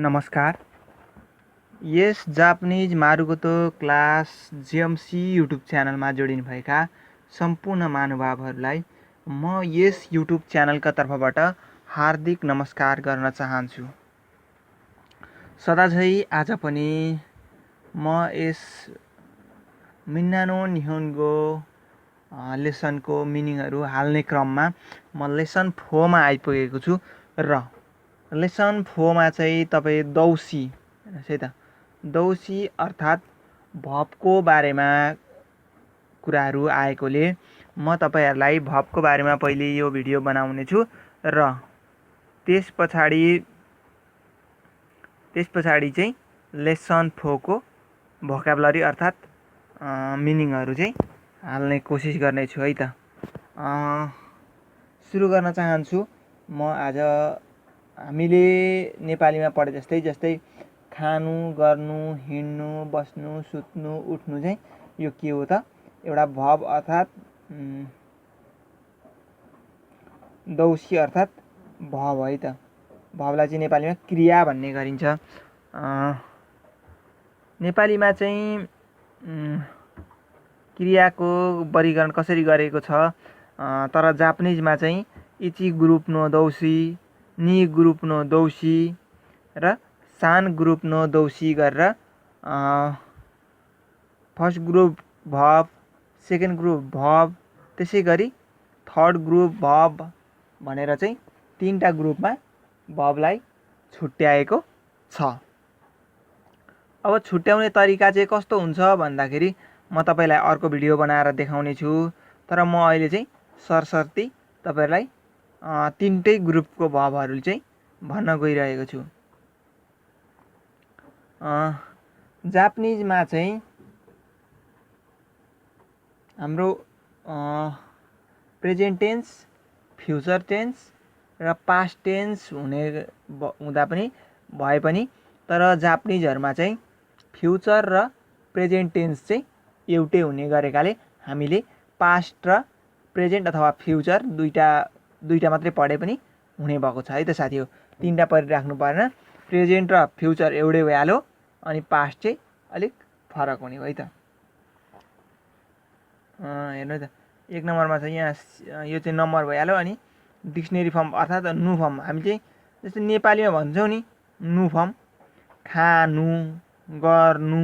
नमस्कार। यस Japanese मारुकोतो class JMC YouTube च्यानलमा जोडिनुभएका सम्पूर्ण महानुभावहरूलाई म यस युट्युब च्यानलका तर्फबाट हार्दिक नमस्कार गर्न चाहन्छु। सदाझै आज पनि म यस मिन्नानो निहोन्गो लेसनको मिनिङहरू हाल्ने क्रममा म लेसन 4 मा आइपुगेको छु र लेसन 4 मा चाहिँ तपाईँ दौसी है त दौसी अर्थात् भवको बारेमा कुराहरू आएकोले म तपाईहरुलाई भवको बारेमा पहिले यो भिडियो बनाउने छु र त्यस पछाडि चाहिँ लेसन 4 को भोकाबुलरी अर्थात् मिनिङहरू चाहिँ हाल्ने कोसिस गर्ने छु है त। सुरु गर्न चाहन्छु। म आज हामीले नेपालीमा पढे जस्तै खानु, गर्नु, हिँड्नु, बस्नु, सुत्नु, उठ्नु चाहिँ यो के हो त? एउटा भव अर्थात् दौसी अर्थात् भव है त। भवलाई चाहिँ नेपालीमा क्रिया भन्ने गरिन्छ। नेपालीमा चाहिँ क्रियाको वर्गीकरण कसरी गरेको छ तर जापानिजमा चाहिँ इची ग्रुप नो दौसी, नि ग्रुप नो दौसी र सान ग्रुप नो दौसी गरेर फर्स्ट ग्रुप भव, सेकेन्ड ग्रुप भव, त्यसै गरी थर्ड ग्रुप भव भनेर चाहिँ तीनटा ग्रुपमा भवलाई छुट्याएको छ। अब छुट्याउने तरिका चाहिँ कस्तो हुन्छ भन्दाखेरि म तपाईलाई अर्को भिडियो बनाएर देखाउने छु। तर म अहिले चाहिँ सरसर्ती तपाईलाई तीनटै ग्रुपको भवहरू चाहिँ भन्न गइरहेको छु। जापानिजमा चाहिँ हाम्रो प्रेजेन्ट टेन्स, फ्युचर टेन्स र पास्ट टेन्स हुँदा पनि भए पनि तर जापानिजहरुमा चाहिँ फ्युचर र प्रेजेन्ट टेन्स चाहिँ एउटै हुने गरेकाले हामीले पास्ट र प्रेजेन्ट अथवा फ्युचर दुईटा मात्रै पढे पनि हुने भएको छ है त साथीहरु। तीनटा परिराख्नु पर्दैन। प्रेजेन्ट र फ्युचर एउटै भइहाल्यो अनि पास्ट चाहिँ अलिक फरक हुने हो है त। हेर्नु त एक नम्बरमा चाहिँ यहाँ यो चाहिँ नम्बर भइहाल्यो अनि डिक्सनरी फर्म अर्थात् नु फर्म हामी चाहिँ जस्तै नेपालीमा भन्छौँ नि नु फर्म खानु, गर्नु,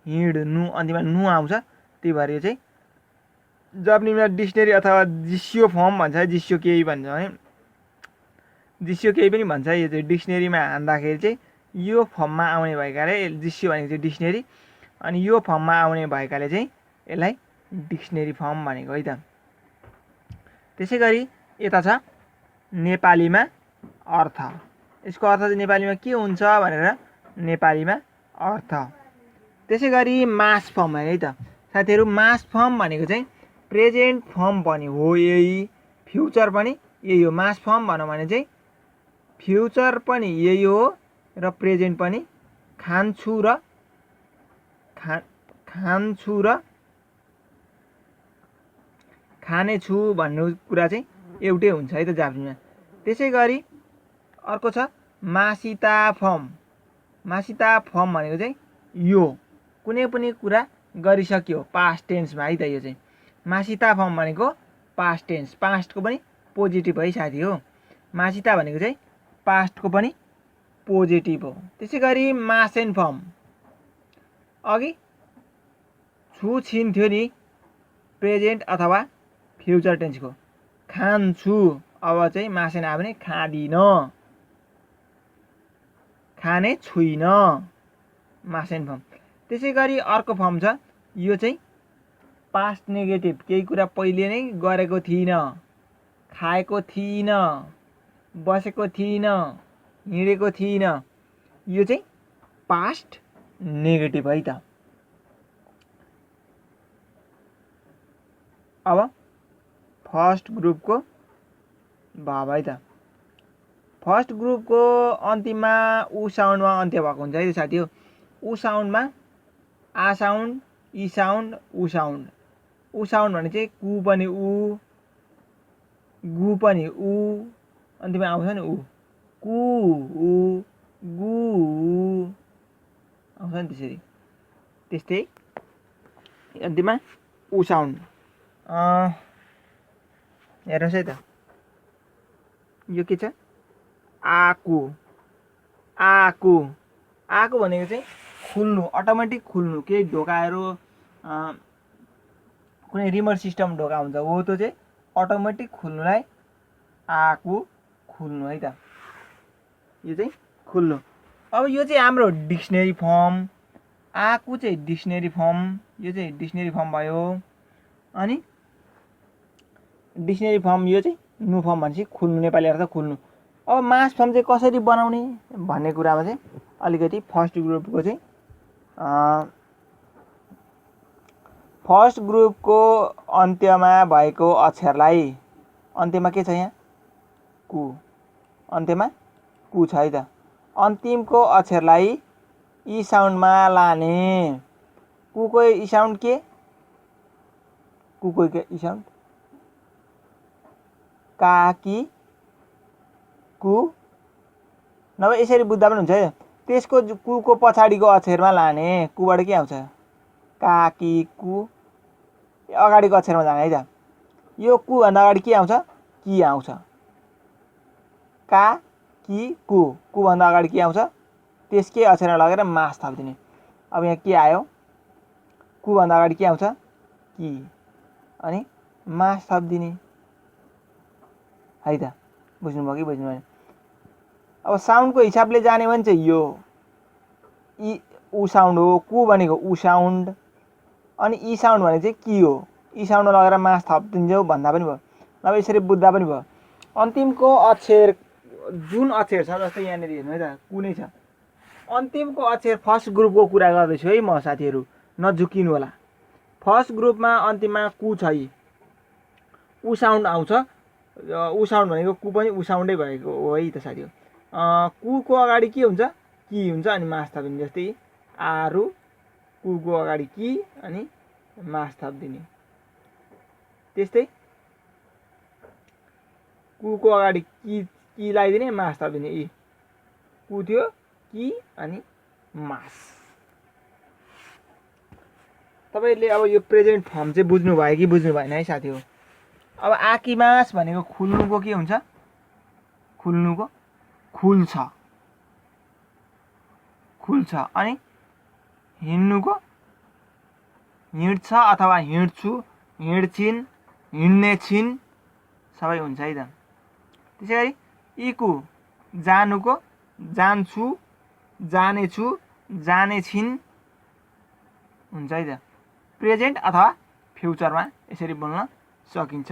हिँड्नु अन्तिममा नु आउँछ। त्यही भएर यो चाहिँ जापानिजमा डिक्सनरी अथवा जिस्यो फर्म भन्छ। जिस्यो केही भन्छ भने जिस्यो केही पनि भन्छ। यो चाहिँ डिक्सनरीमा हान्दाखेरि चाहिँ यो फर्ममा आउने भएकाले जिस्यो भनेको चाहिँ डिक्सनरी अनि यो फर्ममा आउने भएकाले चाहिँ यसलाई डिक्सनरी फर्म भनेको है त। त्यसैगरी यता छ नेपालीमा अर्थ। यसको अर्थ चाहिँ नेपालीमा के हुन्छ भनेर नेपालीमा अर्थ। त्यसैगरी मास फर्म है त साथीहरु। मास फर्म भनेको चाहिँ प्रेजेन्ट फर्म पनि हो यही, फ्युचर पनि यही हो। मास फर्म भनौँ भने चाहिँ फ्युचर पनि यही हो र प्रेजेन्ट पनि खान्छु र खानेछु भन्ने कुरा चाहिँ एउटै हुन्छ है त जापानिजमा। त्यसैगरी अर्को छ मासिता फर्म। मासिता फर्म भनेको चाहिँ यो कुनै पनि कुरा गरिसक्यो पास्ट टेन्समा है त। यो चाहिँ मासिता फर्म भनेको पास्ट टेन्स, पास्टको पनि पोजिटिभ है साथी हो। मासिता भनेको चाहिँ पास्टको पनि पोजिटिभ हो। त्यसैगरी मासेन फर्म अघि छु छिन थियो नि प्रेजेन्ट अथवा फ्युचर टेन्सको खान्छु। अब चाहिँ मासेन आयो भने खादिन, खाने छुइन मासेन फर्म। त्यसैगरी अर्को फर्म छ यो चाहिँ पास्ट नेगेटिभ। केही कुरा पहिले नै गरेको थिइन, खाएको थिइन, बसेको थिइन, हिँडेको थिइन। यो चाहिँ पास्ट नेगेटिभ है त। अब फर्स्ट ग्रुपको भव है त। फर्स्ट ग्रुपको अन्तिममा उ साउन्डमा अन्त्य भएको हुन्छ है साथी हो। उ साउन्डमा आ साउन्ड, इ साउन्ड, उ साउन्ड। उ साउन्ड भने चाहिँ कु पनि उ, गु पनि उ, अन्तिममा आउँछ नि उ। कु उ गु आउँछ नि त्यसरी। त्यस्तै अन्तिममा उ साउन्ड। हेर्नुहोस् है त, यो के छ? आकु। आकु आकु भनेको चाहिँ खुल्नु, अटोमेटिक खुल्नु। केही ढोकाहरू कुनै रिमोट सिस्टम ढोका हुन्छ हो, त्यो चाहिँ अटोमेटिक खुल्नुलाई आकु खुल्नु है त। यो चाहिँ खुल्नु। अब यो चाहिँ हाम्रो डिक्सनरी फर्म। आकु चाहिँ डिक्सनरी फर्म, यो चाहिँ डिक्सनरी फर्म भयो। अनि डिक्सनरी फर्म यो चाहिँ नु फर्म भनेपछि खुल्नु, नेपाली अर्थ खुल्नु। अब मास फर्म चाहिँ कसरी बनाउने भन्ने कुरामा चाहिँ अलिकति फर्स्ट ग्रुपको चाहिँ फर्स्ट ग्रुपको अन्त्यमा भएको अक्षरलाई, अन्त्यमा के छ यहाँ? कु। अन्त्यमा कु छ है त। अन्तिमको अक्षरलाई ई साउन्डमा लाने। कुको ई साउन्ड के? कुको ई साउन्ड काकी कु, नभए यसरी बुझ्दा पनि हुन्छ है। त्यसको कुको पछाडिको अक्षरमा लाने। कुबाट के आउँछ? काकी कु, अगाडिको अक्षरमा जाने है त। यो कु भन्दा अगाडि के आउँछ? कि आउँछ। का कि कु, कु भन्दा अगाडि के आउँछ? त्यसकै अक्षरमा लगेर मास थपिदिने। अब यहाँ के आयो? कु भन्दा अगाडि के आउँछ? कि, अनि मास थपिदिने है त। बुझ्नुभयो कि बुझ्नु भएन? अब साउन्डको हिसाबले जाने भने चाहिँ यो ई उ साउन्ड हो। कु भनेको उ साउन्ड, अनि ई साउन्ड भने चाहिँ कि हो। ई साउन्ड लगेर मास थपिदिन्छौ भन्दा पनि भयो, नभए यसरी बुझ्दा पनि भयो। अन्तिमको अक्षर जुन अक्षर छ, जस्तै यहाँनिर हेर्नु है त, कु नै छ। अन्तिमको अक्षर फर्स्ट ग्रुपको कुरा गर्दैछु है म साथीहरू, नझुकिनु होला। फर्स्ट ग्रुपमा अन्तिममा कु छ, उ साउन्ड आउँछ। उ साउन्ड भनेको कु पनि उ साउन्डै भएको हो है त साथी। कुको अगाडि के हुन्छ? कि हुन्छ, अनि मास थपिदिने। जस्तै आरु, कुको अगाडि कि अनि मास थपिदिने। त्यस्तै कुको अगाडि कि लगाइदिने, मास थपिदिने। यी कु थियो, कि अनि मास। तपाईँले अब यो प्रेजेन्ट फर्म चाहिँ बुझ्नु भयो कि बुझ्नु भएन है साथी हो। अब आकिमास भनेको खुल्नुको के हुन्छ? खुल्नुको खुल्छ, खुल्छ। अनि हिँड्नुको हिँड्छ अथवा हिँड्छु, हिँड्छिन्, हिँड्ने छिन्, सबै हुन्छ है त। त्यसै गरी इकु जानुको जान्छु, जानेछु, जानेछिन् हुन्छ है त। प्रेजेन्ट अथवा फ्युचरमा यसरी बोल्न सकिन्छ।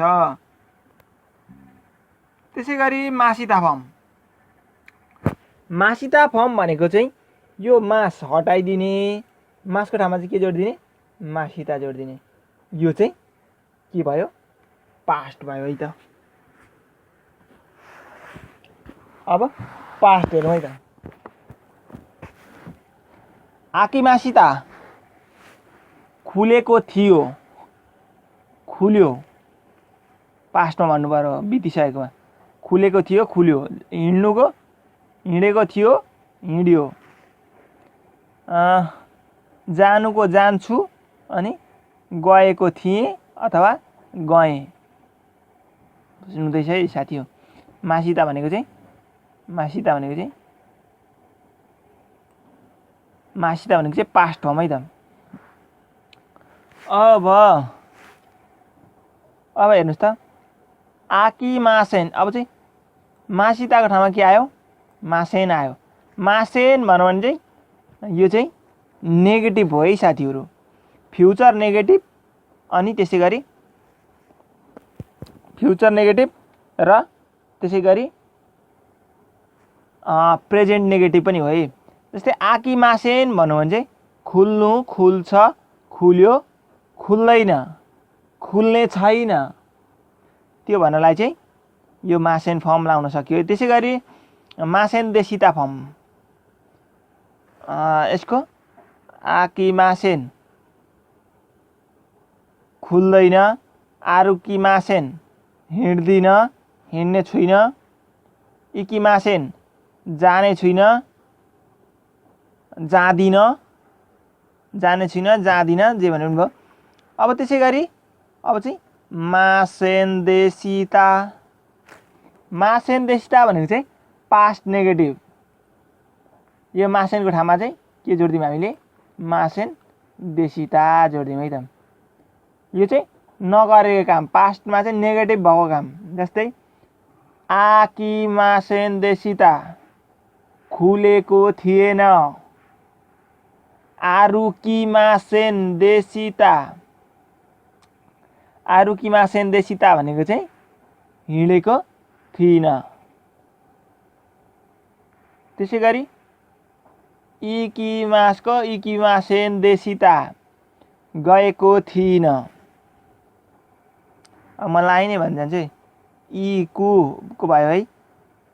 त्यसै गरी मासिता फर्म। मासिता फर्म भनेको चाहिँ यो मास हटाइदिने, मासको ठाउँमा चाहिँ के जोडिदिने? मासिता जोडिदिने। यो चाहिँ के भयो? पास्ट भयो है त। अब पास्ट हेरौँ है त। आकिमासिता खुलेको थियो, खुल्यो। पास्टमा भन्नु पर्यो, बितिसकेकोमा। खुलेको थियो, खुल्यो। हिँड्नुको हिँडेको थियो, हिँड्यो। जानुको जान्छु, अनि गएको थिएँ अथवा गएँ। बुझ्नुहुँदैछ है साथी हो। मासिता भनेको चाहिँ पास्ट फर्म है त। अब हेर्नुहोस् त, आकिमासेन। अब चाहिँ मासिताको ठाउँमा के आयो? मासेन आयो। मासेन भन्यो भने चाहिँ यो चाहिँ नेगेटिभ हो है साथीहरू। फ्युचर नेगेटिभ, अनि त्यसै गरी फ्युचर नेगेटिभ र त्यसै गरी प्रेजेन्ट नेगेटिभ पनि हो है। जस्तै आकिमासेन भन्यो भने चाहिँ खुल्नु, खुल्छ, खुल्यो, खुल्दैन, खुल्ने छैन, त्यो भन्नलाई चाहिँ यो मासेन फर्म लाउन सकियो। त्यसै गरी मासेन देशिता फर्म। यसको आकिमासेन खुल्दैन, आरुकिमासेन हिँड्दिन, हिँड्ने छुइनँ, इकिमासेन जाने छुइनँ, जाँदिन, जाने छुइनँ, जाँदिन, जे भन्नु भयो। अब त्यसै गरी अब चाहिँ मासेन्देसिता। मासेन्देसिता भनेको चाहिँ पास्ट नेगेटिभ। यो मासेनको ठाउँमा चाहिँ के जोडिदिउँ हामीले? मासेन्देसिता जोडिदिउँ है त। यो चाहिँ नगरेको काम, पास्टमा चाहिँ नेगेटिभ भएको काम। जस्तै आकिमासेन्देसिता, खुलेको थिएन। आरुकिमासेन्देसिता, आरुकिमासेन्देसिता भनेको चाहिँ हिँडेको थिइनँ। त्यसै गरी इकिमासेन्देसिता, गएको थिइनँ। मलाई नै भन्छ चाहिँ इकुको भयो है।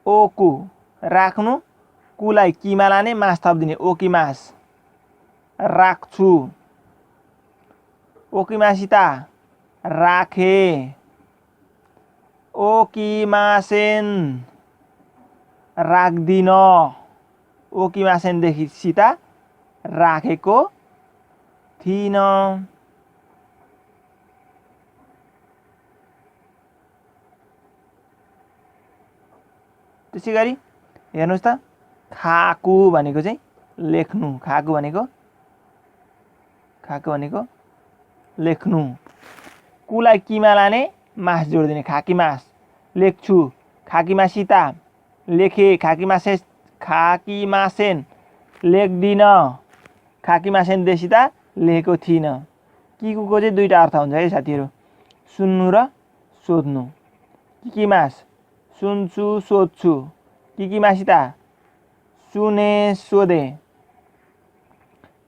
ओकु राख्नु, कुलाई किमा लाने, मास थपिदिने, ओकिमास, राख्छु। ओकिमासिता, राखे। ओकिमासेन, राख्दिन। ओकिमासेन्देसिता, राखेको थिइनँ। त्यसै गरी हेर्नुहोस् त, खाकु भनेको चाहिँ लेख्नु। खाकु भनेको लेख्नु। कुलाई किमा लाने, मास जोडिदिने, खाकीमास, लेख्छु। खाकीमासिता, लेखे। खाकीमासेन, लेख्दिन। खाकीमासेन्देसिता, लेखेको थिइनँ। किकुको चाहिँ दुईवटा अर्थ हुन्छ है साथीहरू, सुन्नु र सोध्नु। किकिमास, सुन्छु, सोध्छु। किकिमासिता, सुने, सोधे।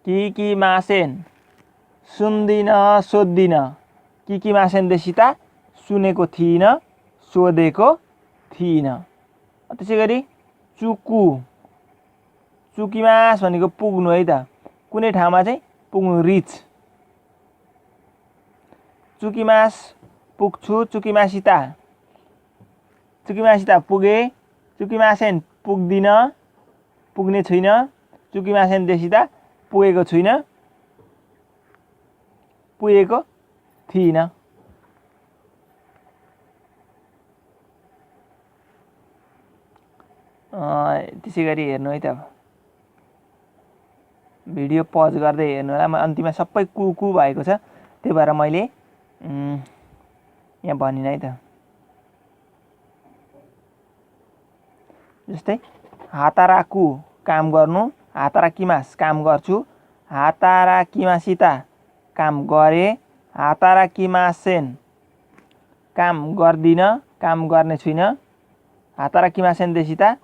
किकिमासेन, सुन्दिन, सोध्दिन। किकिमासेन्देसिता, सुनेको थिइनँ, सोधेको थिइनँ। त्यसै गरी चुकु। चुकिमास भनेको पुग्नु है त, कुनै ठाउँमा चाहिँ पुग्नु, रिच। चुकिमास, पुग्छु। चुकिमासिता, चुकिमासिता, पुगे। चुकिमासेन, पुग्दिन, पुग्ने छुइनँ। चुकिमासेन्देसिता, पुगेको छुइनँ, पुगेको थिइनँ। त्यसै गरी हेर्नु है त, भिडियो पज गर्दै हेर्नु होला। म अन्तिममा सबै कुकु भएको छ, त्यही भएर मैले यहाँ भनिनँ है त। जस्तै हाताराकु, काम गर्नु। हाताराकिमास, काम गर्छु। हाताराकिमासिता, काम गरे। हाताराकिमासेन, काम गर्दिन, काम गर्ने छुइनँ। हाताराकिमासेन्देसिता,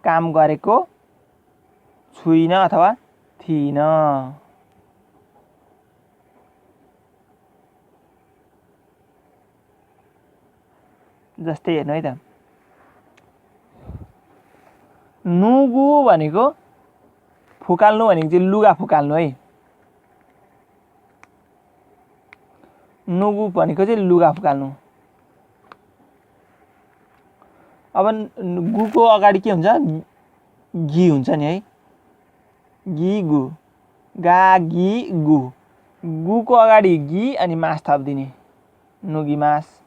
काम गरेको छुइनँ अथवा थिइनँ। जस्तै हेर्नु है त, नुगु भनेको फुकाल्नु भनेको चाहिँ लुगा फुकाल्नु है। नुगु भनेको चाहिँ लुगा फुकाल्नु। अब गुको अगाडि के हुन्छ? गी हुन्छ नि है। गी गु, गा गी गु। गुको अगाडि गी अनि मास थपिदिने, नुगिमास।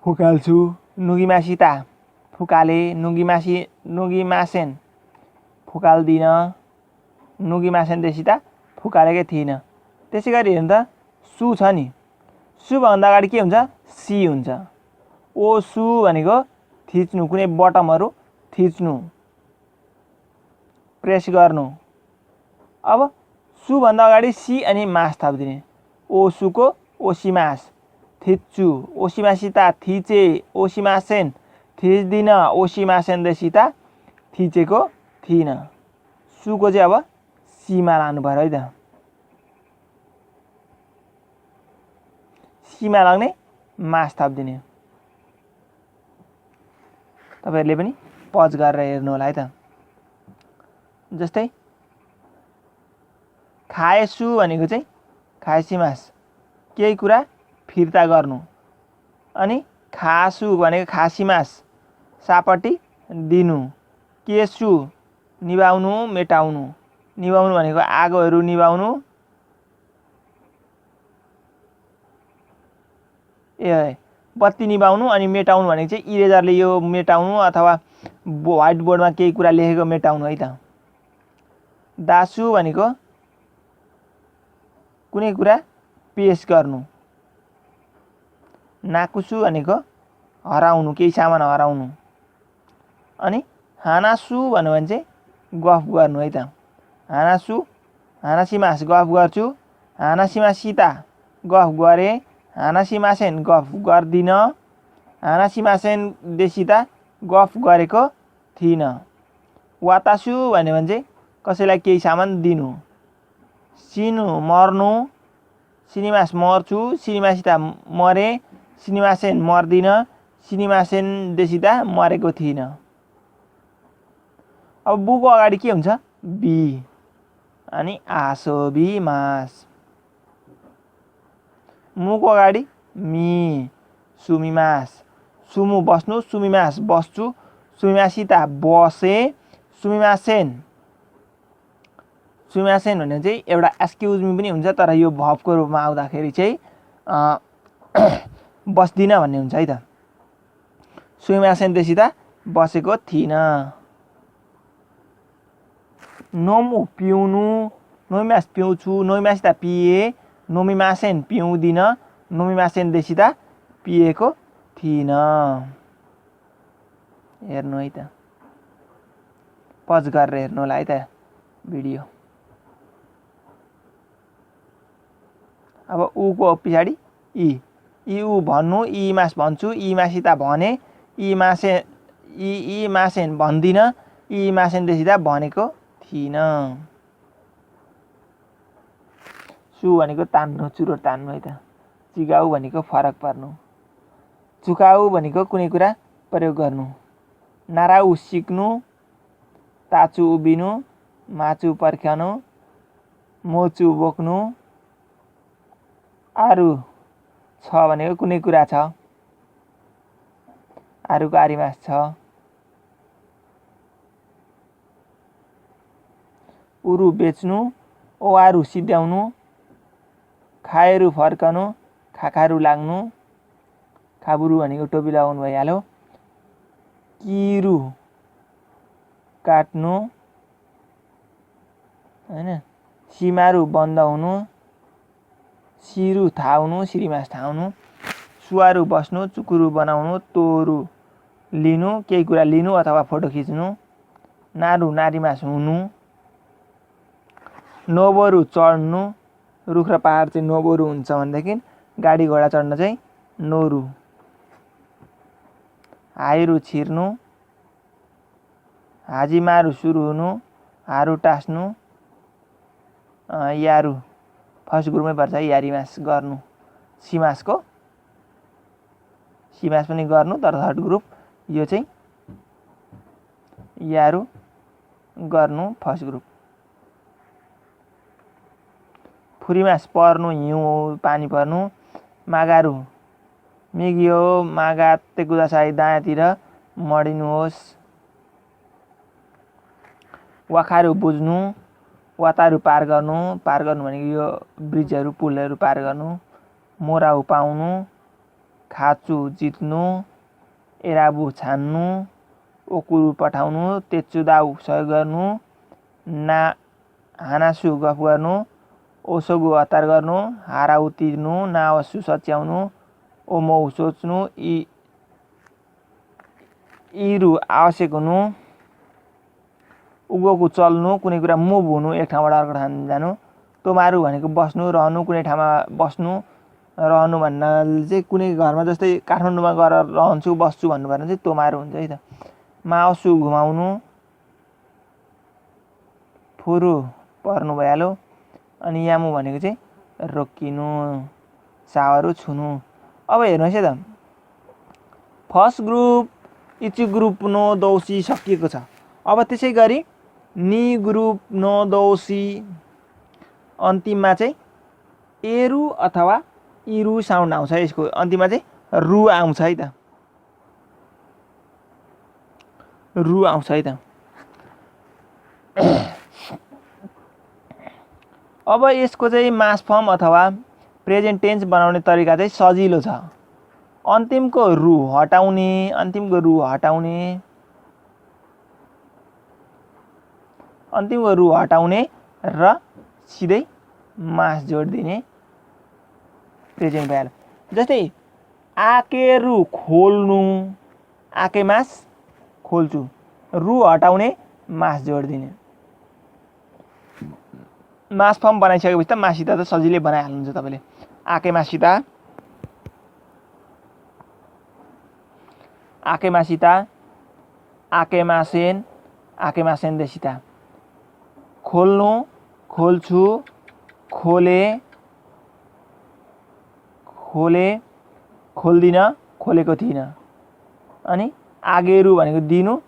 फुकाल्छु। नुगिमासिता, फुकाले। नुगिमासेन, फुकाल्दिन। नुगिमासेन्देसिता, फुकालेकै थिइनँ। त्यसै गरी हेर्नु त, सु छ नि, सुभन्दा अगाडि के हुन्छ? सी हुन्छ। ओ सु भनेको थिच्नु, कुनै बटमहरू थिच्नु, प्रेस गर्नु। अब सुभन्दा अगाडि सी अनि मास थपिदिने, ओसुको ओसिमास, थिच्छु। ओसिमासिता, थिचे। ओसिमासेन, थिच्दिन। ओसिमासेन्देसिता, थिचेको थिइनँ। सुको चाहिँ अब सीमा लानु पर्यो है त। सीमा लाग्ने, मास थपिदिने। तपाईँहरूले पनि पज गरेर हेर्नु होला है त। जस्तै खाएसु भनेको चाहिँ खाएसिमास, केही कुरा फिर्ता गर्नु। अनि खासु भनेको खासिमास, सापट्टि दिनु। केसु, निभाउनु मेटाउनु। निभाउनु भनेको आगोहरू निभाउनु। बत्ती निभाउनु। अनि मेटाउनु भनेको चाहिँ इरेजरले यो मेटाउनु अथवा व्हाइट बोर्डमा केही कुरा लेखेको मेटाउनु है त। दासु भनेको कुनै कुरा पेश गर्नु। नाकुसु भनेको हराउनु, केही सामान हराउनु। अनि हानासु भन्यो भने चाहिँ गफ गर्नु है त। हानासु हानासिमास गफ गर्छु। हानासिमासिता गफ गरे। हानासिमासेन गफ गर्दिन। हानासिमासेन देशिता गफ गरेको थिइन। वातासु भन्यो भने चाहिँ कसैलाई केही सामान दिनु। सिनु मर्नु। सिनिमास मर्छु। सिनिमासिता मरे। सिनिमासेन मर्दिन। सिनिमासेन देशिता मरेको थिइन। अब बुको अगाडि के हुन्छ? बी। अनि आसोबिमास। मुको अगाडि मी। सुमिमास। सुमु बस्नु। सुमिमास बस्छु। सुमिमासिता बसे। सुमिमासेन। सुमिमासेन भन्ने चाहिँ एउटा एक्सक्युज मी पनि हुन्छ, तर यो भर्बको रूपमा आउँदाखेरि चाहिँ बस्दिन भन्ने हुन्छ है त। सुमिमासेन देशिता बसेको थिइन। नोमु पिउनु। नोमिमास पिउँछु। नोमिमासिता पिए। नोमिमासेन पिउँदिन। नोमिमासेन देशिता पिएको थिइन। हेर्नु है त, पज गरेर हेर्नु होला है त भिडियो। अब उको पछाडि इ। इ उ भन्नु। इ मास भन्छु। इ मासिता भने। इ मासेन भन्दिन। इ मासेन देशिता भनेको थिइन। सु भनेको तान्नु, चुरो तान्नु है त। चिगाउ भनेको फरक पर्नु। चुकाउ भनेको कुनै कुरा प्रयोग गर्नु। नाराउ सिक्नु। ताचु उभिनु। माचु पर्ख्याउनु। मोचु बोक्नु। आरु छ भनेको कुनै कुरा छ। आरुको आरिमास छ। उरु बेच्नु। ओआरु सिद्ध्याउनु। खाएरु फर्कनु। खाखारु लाग्नु। खाबुरु भनेको टोपी लगाउनु भइहाल्यो। किरु काट्नु हैन। सिमारु बन्द हुनु। सिरु थाउनु। सिरिमास थाउनु। सुवारु बस्नु। चुकुरु बनाउनु। तोरु लिनु, केही कुरा लिनु अथवा फोटो खिच्नु। नारु नारीमास हुनु। नोबोरु चढ्नु। रुख र पहाड चाहिँ नोबोरु हुन्छ भनेदेखि गाडी घोडा चढ्न चाहिँ नोरु। हाइरु छिर्नु। हाजिमारु सुरु हुनु। हारु टास्नु। यारु फर्स्ट ग्रुपमै पर्छ है, यारिमास गर्नु। सिमासको सिमास पनि गर्नु, तर थर्ड ग्रुप यो चाहिँ यारु गर्नु फर्स्ट ग्रुप। फुरिमास पर्नु, हिउँ पानी पर्नु। मागारु मिगियो मागाते कुदासाई दायाँतिर मडिनुहोस्। वाखारु बुझ्नु। वातारु पार गर्नु। पार गर्नु भनेको यो ब्रिजहरू पुलहरू पार गर्नु। मोराउ पाउनु। खाचु जित्नु। एराबु छान्नु। ओकुरु पठाउनु। तेचुदाउ सहयोग गर्नु। ना हानासु गफ गर्नु। ओसोगु हतार गर्नु। हाराउ तिर्नु। नावसु सच्याउनु। ओमौ सोच्नु। इरु आवश्यक हुनु। उगोकु चल्नु, कुनै कुरा मुभ हुनु, एक ठाउँबाट अर्को ठाउँ जानु। तोमारु भनेको बस्नु रहनु, कुनै ठाउँमा बस्नु रहनु भन्नाले चाहिँ कुनै घरमा जस्तै काठमाडौँमा गएर रहन्छु बस्छु भन्नु पर्ने चाहिँ तोमारु हुन्छ है त। माओसु घुमाउनु। फुरु पर्नु भइहाल्यो। अनि यामु भनेको चाहिँ रोकिनु। सावरु छुनु। अब हेर्नुहोस् है त, फर्स्ट ग्रुप इचु ग्रुप नो दौसी सकिएको छ। अब त्यसै गरी नि ग्रुप नो दौसी अन्तिममा चाहिँ एरु अथवा इरु साउन्ड आउँछ। यसको अन्तिममा चाहिँ रु आउँछ है त। रु आउँछ है त। अब यसको चाहिँ मास फर्म अथवा प्रेजेन्ट टेन्स बनाउने तरिका चाहिँ सजिलो छ। अन्तिमको रु हटाउने र सिधै मास जोडिदिने प्रेजेन्ट भइहाल्यो। जस्तै आकेरु खोल्नु, आके मास खोल्छु, रु हटाउने मास जोडिदिने। मास फर्म बनाइसकेपछि त मासिता त सजिलै बनाइहाल्नुहुन्छ तपाईँले। आके मासिता, आके मासेन देसिता। खोल्नु, खोल्छु, खोले, खोल्दिन, खोलेको थिइनँ। अनि आगेरु भनेको दिनु,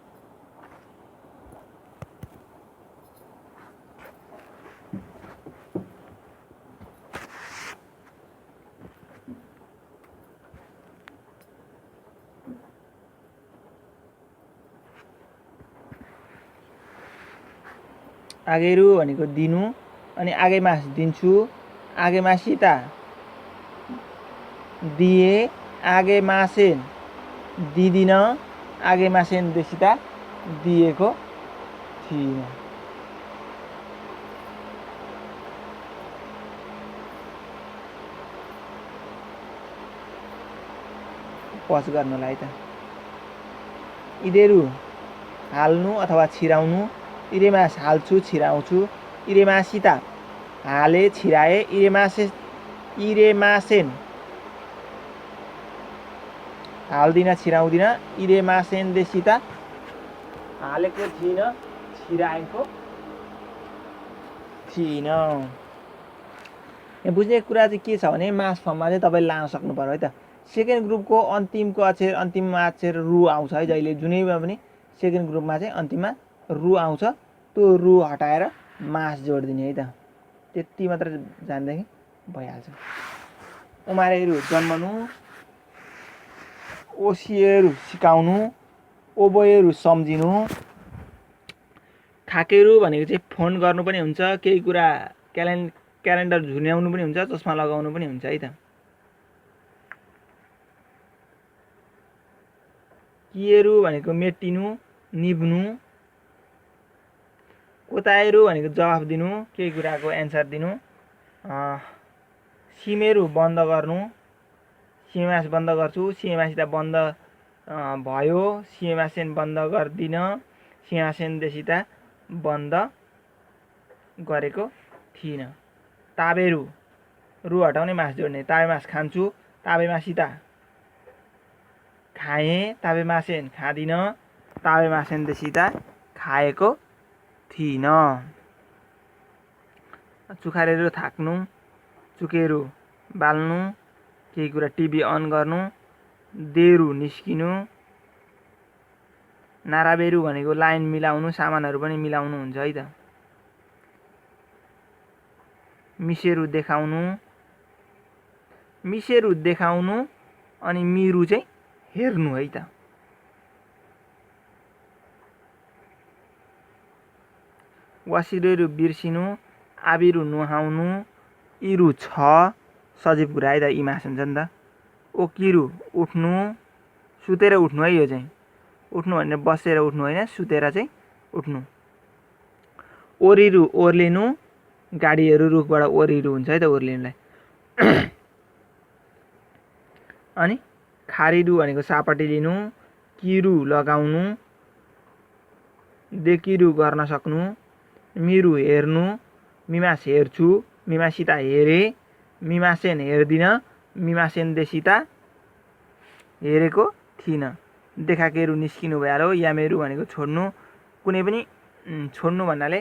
आगेरु भनेको दिनु, अनि आगे मास दिन्छु, आगे मासिता दिए, आगे मासेन दिदिन, आगे मासेन देसिता दिएको थिइनँ। पज गर्नलाई त इडेरु हाल्नु अथवा छिराउनु, इरेमास हाल्छु, छिराउँछु, इरेमासिता हाले, छिराए, इरेमासेन हाल्दिन, छिराउँदिन, इरेमासेन देसिता हालेको थिइनँ, छिराएको थिइनँ। यहाँ बुझ्ने कुरा चाहिँ के छ भने मास फर्ममा चाहिँ तपाईँले लान सक्नु पर्यो है त। सेकेन्ड ग्रुपको अन्तिमको अन्तिममा अक्षर रु आउँछ है। जहिले जुनैमा पनि सेकेन्ड ग्रुपमा चाहिँ अन्तिममा रु आउँछ, त्यो रु हटाएर मास जोडिदिने है त। त्यति मात्र जान्दाखेरि भइहाल्छ। उमारेहरू जन्मनु, ओसिएहरू सिकाउनु, ओबोएहरू सम्झिनु, खाकेहरू भनेको चाहिँ फोन गर्नु पनि हुन्छ, केही कुरा क्यालेन्डर झुन्याउनु पनि हुन्छ, चस्मा लगाउनु पनि हुन्छ है त। किएरू भनेको मेटिनु, निभ्नु, कोताएरू भनेको जवाफ दिनु, केही कुराको एन्सर दिनु, सिमेरू बन्द गर्नु, सिएमास बन्द गर्छु, सिएमासित बन्द भयो, सिएमासेन बन्द गर्दिन, सिएमासेन देसिता बन्द गरेको थिइनँ। ताबेरू रु हटाउने मास जोड्ने, ताबे मास खान्छु, ताबे मासिता खाएँ, ताबे मासेन खाँदिन, ताबे मासेन देसिता खाएको थिइनँ। चुखारेरू थाक्नु, चुकेरू बाल्नु, केही कुरा टिभी अन गर्नु, देरू निस्किनु, नाराबेरू भनेको लाइन मिलाउनु, सामानहरू पनि मिलाउनु हुन्छ है त। मिसेरू देखाउनु, अनि मिरु चाहिँ हेर्नु है त। वासिरेरू बिर्सिनु, आबिरू नुहाउनु, इरु छ सजीव कुरा है त, इमास हुन्छ नि त। ओकिरु उठ्नु, सुतेर उठ्नु है। यो चाहिँ उठ्नु भने बसेर उठ्नु होइन, सुतेर चाहिँ उठ्नु। ओरिरु ओर्लिनु, गाडीहरू रुखबाट ओरिरु हुन्छ है त ओर्लिनुलाई। अनि खारिरु भनेको सापटी लिनु, किरु लगाउनु, देखिरु गर्न सक्नु, मिरु हेर्नु, मिमास हेर्छु, मिमासिता हेरे, मिमासेन हेर्दिन, मिमासेन देसिता हेरेको थिइनँ। देखाकेरू निस्किनु भइहाल्यो। यामेरू भनेको छोड्नु, कुनै पनि छोड्नु भन्नाले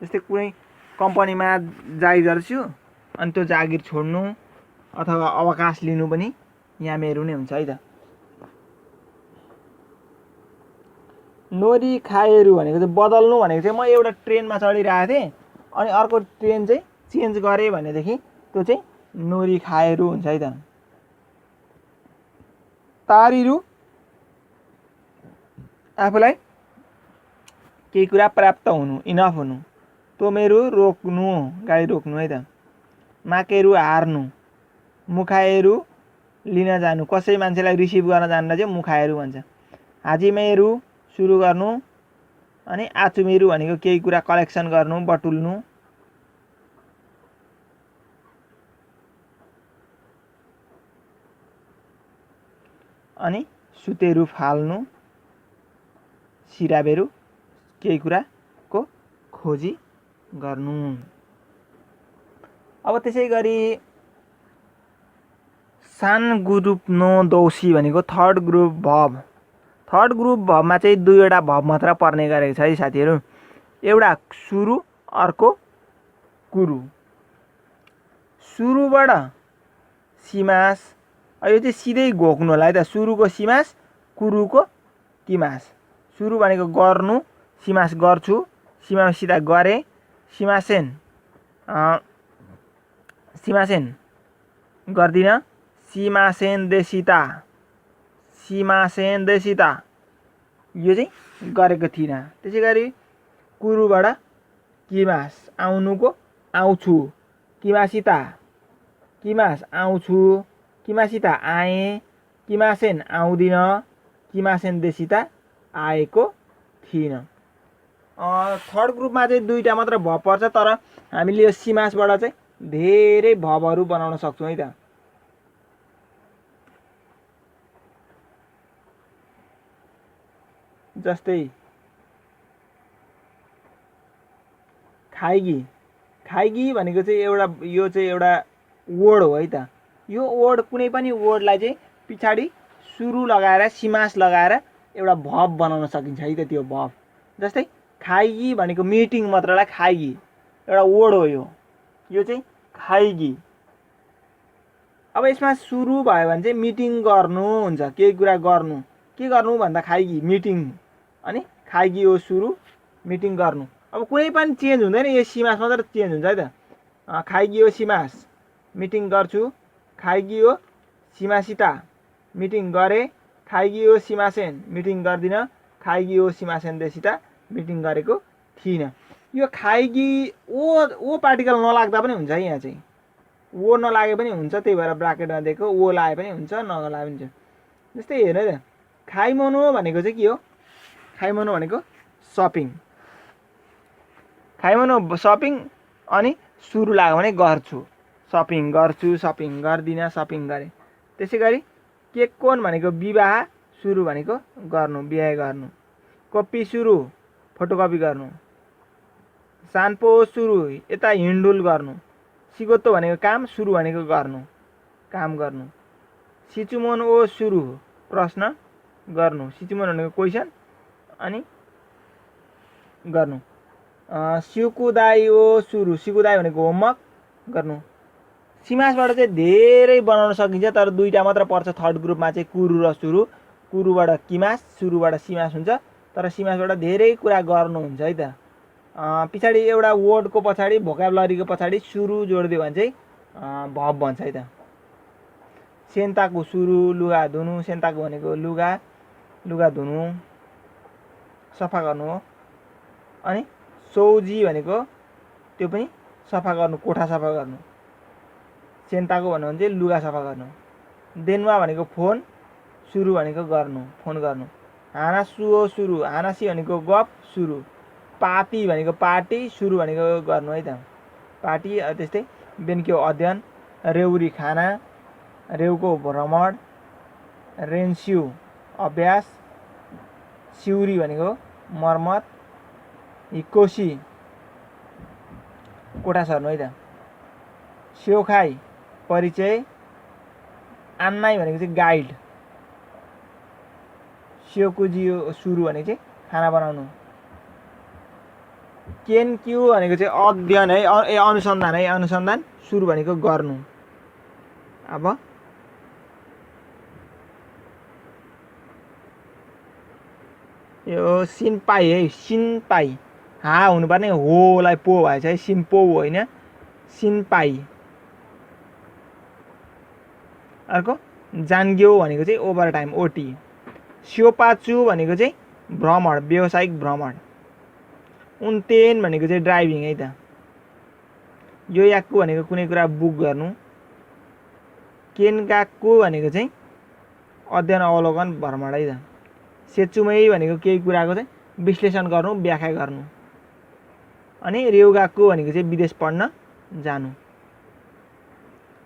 जस्तै कुनै कम्पनीमा जागिर गर्छु अनि त्यो जागिर छोड्नु अथवा अवकाश लिनु पनि यामेरू नै हुन्छ है त। नोरी खाएरू भनेको चाहिँ बदल्नु भनेको चाहिँ म एउटा ट्रेनमा चढिरहेको थिएँ अनि अर्को ट्रेन चाहिँ चेन्ज गरेँ भनेदेखि त्यो चाहिँ नोरी खाएरू हुन्छ है त। तारिरु आफूलाई केही कुरा प्राप्त हुनु, इनफ हुनु। तोमेरु रोक्नु, गाडी रोक्नु है त। माकेरु हार्नु, मुखाएरु लिन जानु, कसै मान्छेलाई रिसिभ गर्न जान्दा चाहिँ मुखाएरु भन्छ। हाजिमेरु सुरु गर्नु, अनि आचुमेरु भनेको केही कुरा कलेक्सन गर्नु, बटुल्नु। अनि सुतेरु फाल्नु, सिराबेरु केही कुराको खोजी गर्नु। अब त्यसै गरी सान ग्रुप नो दोषी भनेको थर्ड ग्रुप भब। थर्ड ग्रुप भबमा चाहिँ दुईवटा भब मात्र पर्ने गरेको छ है साथीहरू। एउटा सुरु, अर्को कुरु। सुरुबाट सिमास, यो चाहिँ सिधै घोक्नु होला है त। सुरुको सिमास, कुरुको किमास। सुरु भनेको गर्नु, सिमास गर्छु, सिमासित गरे, सिमासेन सिमासेन गर्दिन, सिमासेन देशिता, सिमासेन देशिता यो चाहिँ गरेको थिइनँ। त्यसै गरी कुरुबाट किमास, आउनुको आउँछु, किमासिता किमास आउँछु, किमासिता आएँ, किमासेन आउँदिन, किमासेन देशिता आएको थिइनँ। थर्ड ग्रुपमा चाहिँ दुईवटा मात्र भब पर्छ, तर हामीले यो सिमासबाट चाहिँ धेरै भबहरू बनाउन सक्छौँ है त। जस्तै खाइगी, खाइगी भनेको चाहिँ यो चाहिँ एउटा वर्ड हो है त। यो वर्ड कुनै पनि वर्डलाई चाहिँ पछाडि सुरु लगाएर सिमास लगाएर एउटा भब बनाउन सकिन्छ है त, त्यो भब। जस्तै खाइगी भनेको मिटिङ मात्रलाई खाइगी एउटा वर्ड हो यो चाहिँ खाइगी। अब यसमा सुरु भयो भने चाहिँ मिटिङ गर्नु हुन्छ, केही कुरा गर्नु। के गर्नु भन्दा खाइगी मिटिङ, अनि खाइगी हो सुरु, मिटिङ गर्नु। अब कुनै पनि चेन्ज हुँदैन, यो सिमास मात्र चेन्ज हुन्छ है त। खाइगी हो सिमास, मिटिङ गर्छु, खाइगी हो सिमासिता, मिटिङ गरे, खाइगी हो सिमासेन, मिटिङ गर्दिन, खाइगी हो सिमासेन देशिता, मिटिङ गरेको थिइनँ। यो खाइगी ओ पार्टिकल नलाग्दा पनि हुन्छ है। यहाँ चाहिँ ओ नलागे पनि हुन्छ, त्यही भएर ब्राकेटमा दिएको। ओ लागे पनि हुन्छ, नलागे पनि हुन्छ। जस्तै हेर्नु है त, खाइमोनो भनेको चाहिँ के हो? खाइमोनो भनेको सपिङ। खाइमोनो सपिङ, अनि सुरु लाग्यो भने गर्छु, सपिङ गर्छु, सपिङ गर्दिन, सपिङ गरेँ। त्यसै गरी केकोन भनेको विवाह, सुरु भनेको गर्नु, बिहे गर्नु। कपी सुरु, फोटोकपी गर्नु। सानपो सुरु, यता हिँडुल गर्नु। सिगोतो भनेको काम, सुरु भनेको गर्नु, काम गर्नु। सिचुमोन ओ सुरु, प्रश्न गर्नु। सिचुमोन भनेको क्वेसन, अनि गर्नु। सिकुदाई ओ सुरु, सिकुदाई भनेको होमवर्क गर्नु। सिमासबाट चाहिँ धेरै बनाउन सकिन्छ, तर दुईवटा मात्र पर्छ थर्ड ग्रुपमा चाहिँ, कुरु र सुरु। कुरुबाट किमास, सुरुबाट सिमास हुन्छ, तर सिमासबाट धेरै कुरा गर्नुहुन्छ है त। पछाडि एउटा वर्डको पछाडि, भोकाबुलरीको पछाडि सुरु जोडिदियो भने चाहिँ भब भन्छ है त। सेन्ताको सुरु, लुगा धुनु। सेन्ताको भनेको लुगा, लुगा धुनु, सफा गर्नु हो। अनि सौजी भनेको त्यो पनि सफा गर्नु, कोठा सफा गर्नु। सेन्ताको भन्नु भने चाहिँ लुगा सफा गर्नु। देनुवा भनेको फोन, सुरु भनेको गर्नु, फोन गर्नु। हानासु हो सुरु, हानासी भनेको गफ, सुरु। पाती भनेको पार्टी, सुरु भनेको गर्नु है त, पार्टी। त्यस्तै बेन्क्यो अध्ययन, रेउरी खाना, रेउको भ्रमण, रेन्स्यु अभ्यास, सिउरी भनेको मर्मत, हिकोसी कोठा सर्नु है त। स्योखाई परिचय, आन्नाई भनेको चाहिँ गाइड। स्योकुजी सुरु भनेको चाहिँ खाना बनाउनु। केनक्यु भनेको चाहिँ अध्ययन है, अनुसन्धान है, अनुसन्धान, सुरु भनेको गर्नु। अब यो सिनपाई है, सिनपाई हा हुनुपर्ने, होलाई पो भएछ है, सिम्पो होइन, सिनपाई। अर्को जान्ग्यो भनेको चाहिँ ओभर टाइम, ओटी। स्योपाचु भनेको चाहिँ भ्रमण, व्यावसायिक भ्रमण। उन्तेन भनेको चाहिँ ड्राइभिङ है त। यो याक्कु भनेको कुनै कुरा बुक गर्नु। केन्काक्कु भनेको चाहिँ अध्ययन अवलोकन भ्रमण है त। सेचुमै भनेको केही कुराको चाहिँ विश्लेषण गर्नु, व्याख्या गर्नु। अनि रेउगाक्कु भनेको चाहिँ विदेश पढ्न जानु।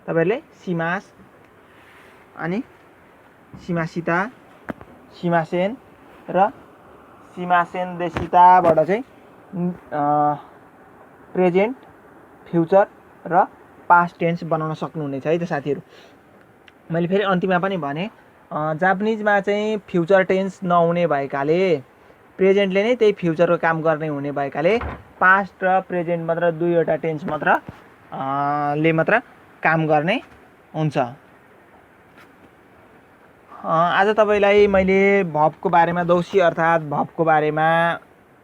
तपाईहरुले सिमास अनि सिमासिता, सिमासेन र सिमासेन देशिताबाट चाहिँ प्रेजेन्ट, फ्युचर र पास्ट टेन्स बनाउन सक्नुहुनेछ है त साथीहरु। मैले फेरि अन्तिममा पनि भने जापानिजमा चाहिँ फ्युचर टेन्स नहुने भएकाले प्रेजेन्टले नै त्यही फ्युचरको काम गर्ने हुने भएकाले पास्ट र प्रेजेन्ट मात्र दुईवटा टेन्स मात्र ले मात्र काम गर्ने हुन्छ। आज तपाईलाई मैले भर्बको बारेमा, दौसी अर्थात् भर्बको बारेमा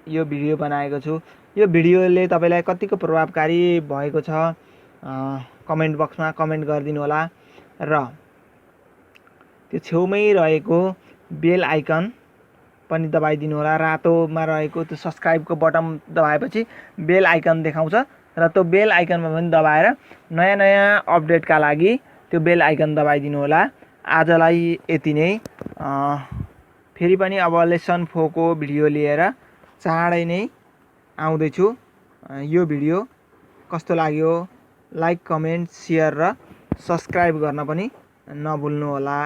यो भिडियो बनाएको छु। यो भिडियोले तपाईलाई कतिको प्रभावकारी भएको छ कमेन्ट बक्समा कमेन्ट गरिदिनु होला र त्यो छेउमै रहेको बेल आइकन पनि दबाइदिनु होला। रातोमा रहेको त्यो सब्स्क्राइबको बटन दबाएपछि बेल आइकन देखाउँछ र त्यो बेल आइकनमा पनि दबाएर नयाँ नयाँ अपडेटका लागि त्यो बेल आइकन दबाइदिनु होला। आजलाई यति नै। फेरि पनि अब लेसन 4 को भिडियो लिएर चाँडै नै आउँदैछु। यो भिडियो कस्तो लाग्यो लाइक, कमेन्ट, शेयर र सब्स्क्राइब गर्न पनि नभुल्नु होला।